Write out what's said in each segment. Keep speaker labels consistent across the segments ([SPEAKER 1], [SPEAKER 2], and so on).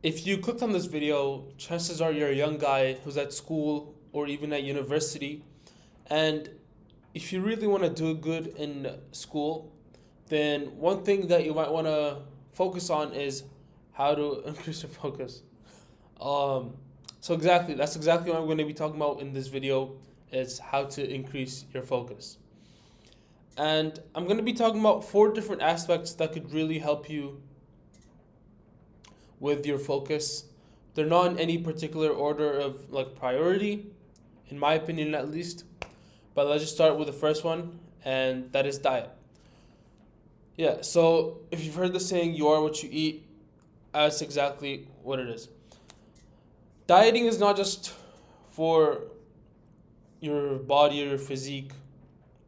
[SPEAKER 1] If you clicked on this video, chances are you're a young guy who's at school or even at university. And if you really want to do good in school, then one thing that you might want to focus on is how to increase your focus. Um, that's exactly what I'm going to be talking about in this video is how to increase your focus. And I'm going to be talking about four different aspects that could really help you with your focus. They're not in any particular order of like priority, in my opinion at least. But let's just start with the first one, and that is diet. Yeah, so if you've heard the saying, you are what you eat, that's exactly what it is. Dieting is not just for your body or your physique.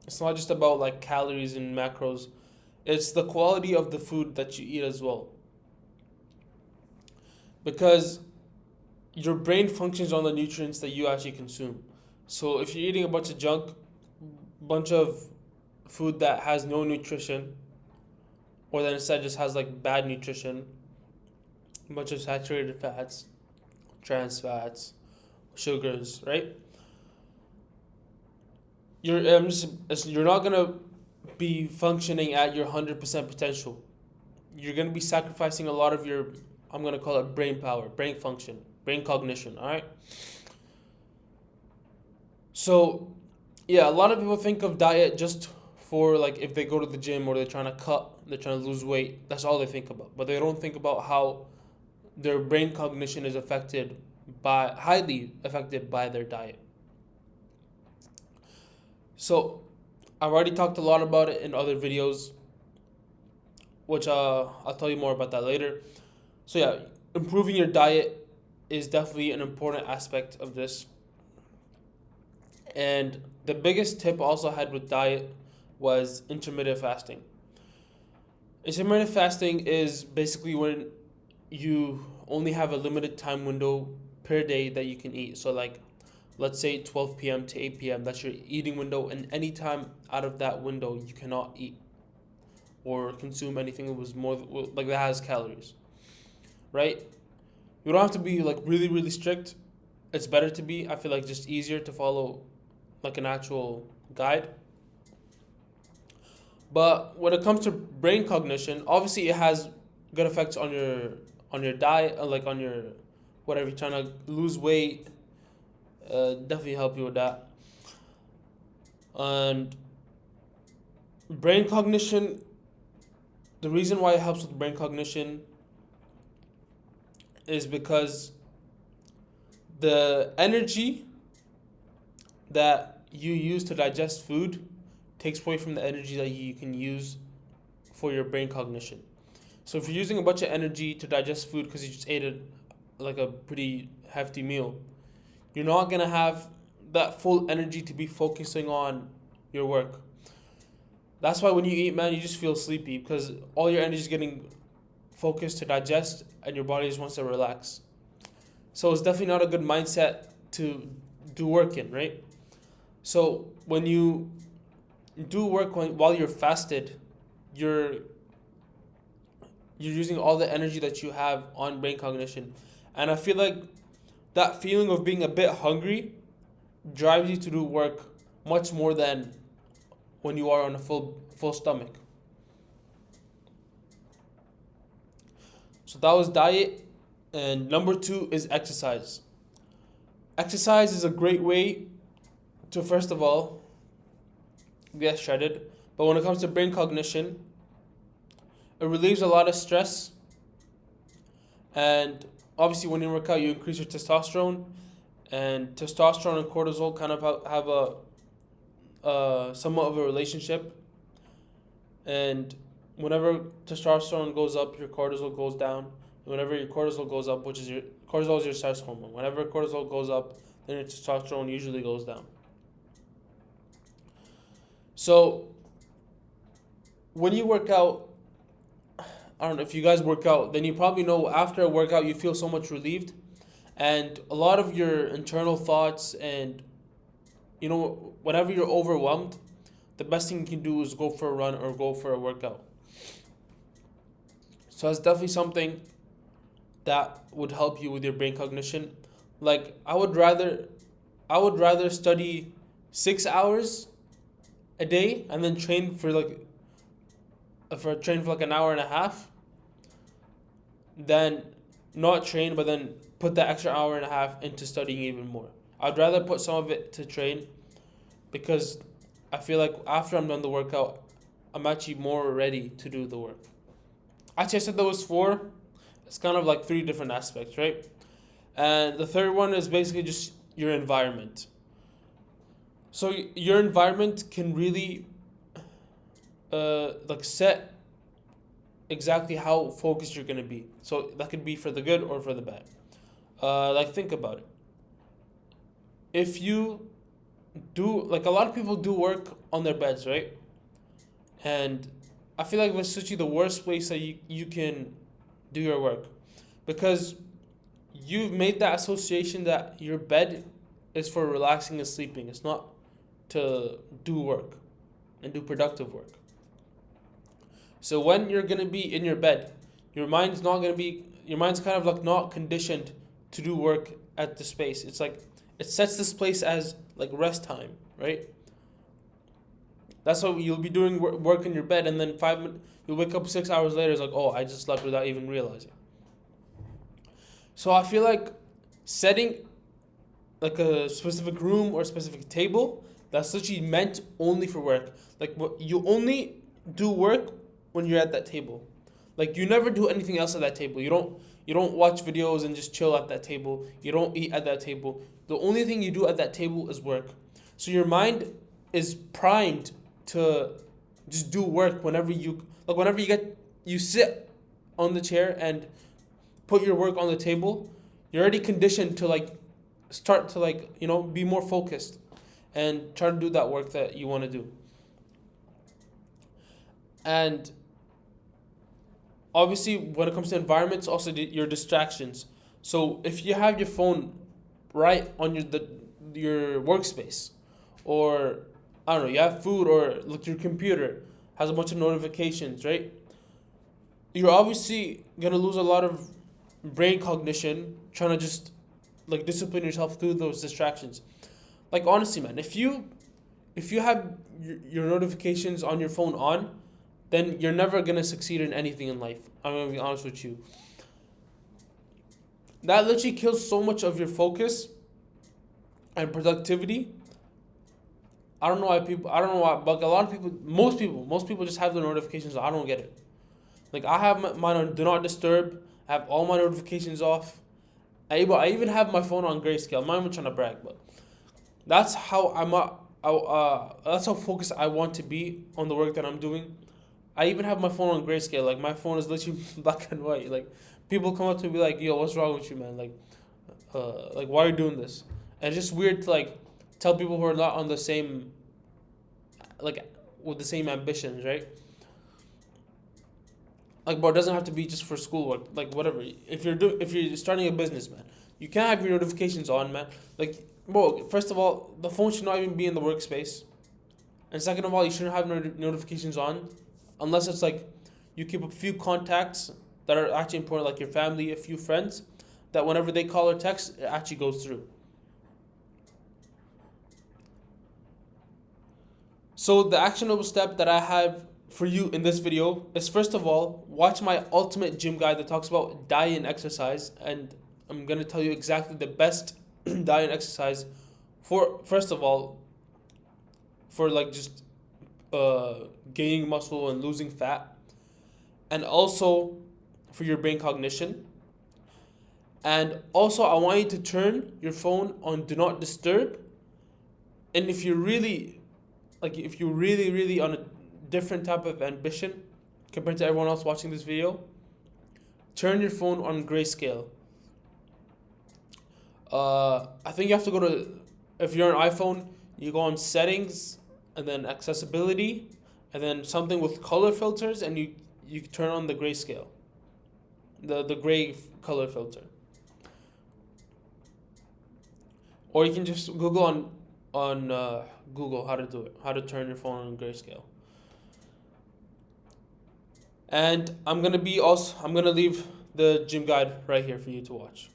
[SPEAKER 1] It's not just about like calories and macros. It's the quality of the food that you eat as well. Because your brain functions on the nutrients that you actually consume. So if you're eating a bunch of junk, bunch of food that has no nutrition, or that instead just has like bad nutrition, a bunch of saturated fats, trans fats, sugars, right? You're not gonna be functioning at your 100% potential. You're gonna be sacrificing a lot of your, I'm gonna call it brain power, brain function, brain cognition. All right. So, yeah, a lot of people think of diet just for like if they go to the gym or they're trying to cut, they're trying to lose weight. That's all they think about. But they don't think about how their brain cognition is highly affected by their diet. So, I've already talked a lot about it in other videos, which I'll tell you more about that later. So yeah, improving your diet is definitely an important aspect of this. And the biggest tip also I had with diet was intermittent fasting. Intermittent fasting is basically when you only have a limited time window per day that you can eat. So like let's say 12 p.m. to 8 p.m. that's your eating window, and any time out of that window you cannot eat or consume anything that was more like that has calories. Right? You don't have to be like really really strict. It's better to be. I feel like just easier to follow like an actual guide. But when it comes to brain cognition, obviously it has good effects on your diet, like on your whatever you're trying to lose weight. Definitely help you with that. And brain cognition, the reason why it helps with brain cognition is because the energy that you use to digest food takes away from the energy that you can use for your brain cognition. So if you're using a bunch of energy to digest food because you just ate like a pretty hefty meal, you're not gonna have that full energy to be focusing on your work. That's why when you eat, man, you just feel sleepy because all your energy is getting focused to digest and your body just wants to relax. So it's definitely not a good mindset to do work in, right? So when you do work while you're fasted, you're using all the energy that you have on brain cognition. And I feel like that feeling of being a bit hungry drives you to do work much more than when you are on a full stomach. So that was diet. And number 2 is exercise. Exercise is a great way to, first of all, get shredded. But when it comes to brain cognition, it relieves a lot of stress. And obviously when you work out, you increase your testosterone. And testosterone and cortisol kind of have a somewhat of a relationship. And whenever testosterone goes up, your cortisol goes down. And whenever your cortisol goes up, which is your cortisol is your stress hormone. Whenever cortisol goes up, then your testosterone usually goes down. So when you work out, I don't know if you guys work out, then you probably know after a workout you feel so much relieved, and a lot of your internal thoughts and whenever you're overwhelmed, the best thing you can do is go for a run or go for a workout. So that's definitely something that would help you with your brain cognition. Like I would rather study 6 hours a day and then train for like an hour and a half, than not train but then put that extra hour and a half into studying even more. I'd rather put some of it to train, because I feel like after I'm done the workout, I'm actually more ready to do the work. Actually, I said there was four. It's kind of like three different aspects, right? And the third one is basically just your environment. So your environment can really like set exactly how focused you're gonna be. So that could be for the good or for the bad. Like think about it. If you do, like, a lot of people do work on their beds, right? And I feel like that's actually the worst place that you can do your work, because you've made that association that your bed is for relaxing and sleeping. It's not to do work and do productive work. So when you're gonna be in your bed, your mind's kind of like not conditioned to do work at the space. It's like it sets this place as like rest time, right? That's why you'll be doing work in your bed, and then you'll wake up 6 hours later. It's like, oh, I just slept without even realizing. So I feel like setting like a specific room or a specific table that's literally meant only for work. Like you only do work when you're at that table. Like you never do anything else at that table. You don't watch videos and just chill at that table. You don't eat at that table. The only thing you do at that table is work. So your mind is primed to just do work whenever you sit on the chair and put your work on the table. You're already conditioned to like start to like, be more focused and try to do that work that you want to do. And obviously when it comes to environments, also your distractions. So if you have your phone right on your workspace, or I don't know, you have food, or look, your computer has a bunch of notifications, right? You're obviously gonna lose a lot of brain cognition trying to just like discipline yourself through those distractions. Like honestly, man, if you have your notifications on your phone on, then you're never gonna succeed in anything in life. I'm gonna be honest with you. That literally kills so much of your focus and productivity. I don't know why, but a lot of people, most people just have their notifications on. I don't get it. Like I have mine on do not disturb. I have all my notifications off. I even have my phone on grayscale. I'm not even trying to brag, but that's how that's how focused I want to be on the work that I'm doing. I even have my phone on grayscale. Like my phone is literally black and white. Like people come up to me be like, "Yo, what's wrong with you, man? Like why are you doing this?" And it's just weird to like tell people who are not on the same, like with the same ambitions, right? Like, bro, it doesn't have to be just for schoolwork. Like, whatever. If you're starting a business, man, you can't have your notifications on, man. Like, bro, first of all, the phone should not even be in the workspace, and second of all, you shouldn't have notifications on, unless it's like you keep a few contacts that are actually important, like your family, a few friends, that whenever they call or text, it actually goes through. So the actionable step that I have for you in this video is, first of all, watch my ultimate gym guide that talks about diet and exercise, and I'm gonna tell you exactly the best diet and exercise for, first of all, for like just gaining muscle and losing fat, and also for your brain cognition. And also I want you to turn your phone on do not disturb, and if you're really on a different type of ambition compared to everyone else watching this video, turn your phone on grayscale. I think you have to go to, if you're an iPhone, you go on settings and then accessibility and then something with color filters, and you turn on the grayscale, the gray color filter. Or you can just Google on Google how to do it, how to turn your phone on grayscale. And I'm gonna leave the gym guide right here for you to watch.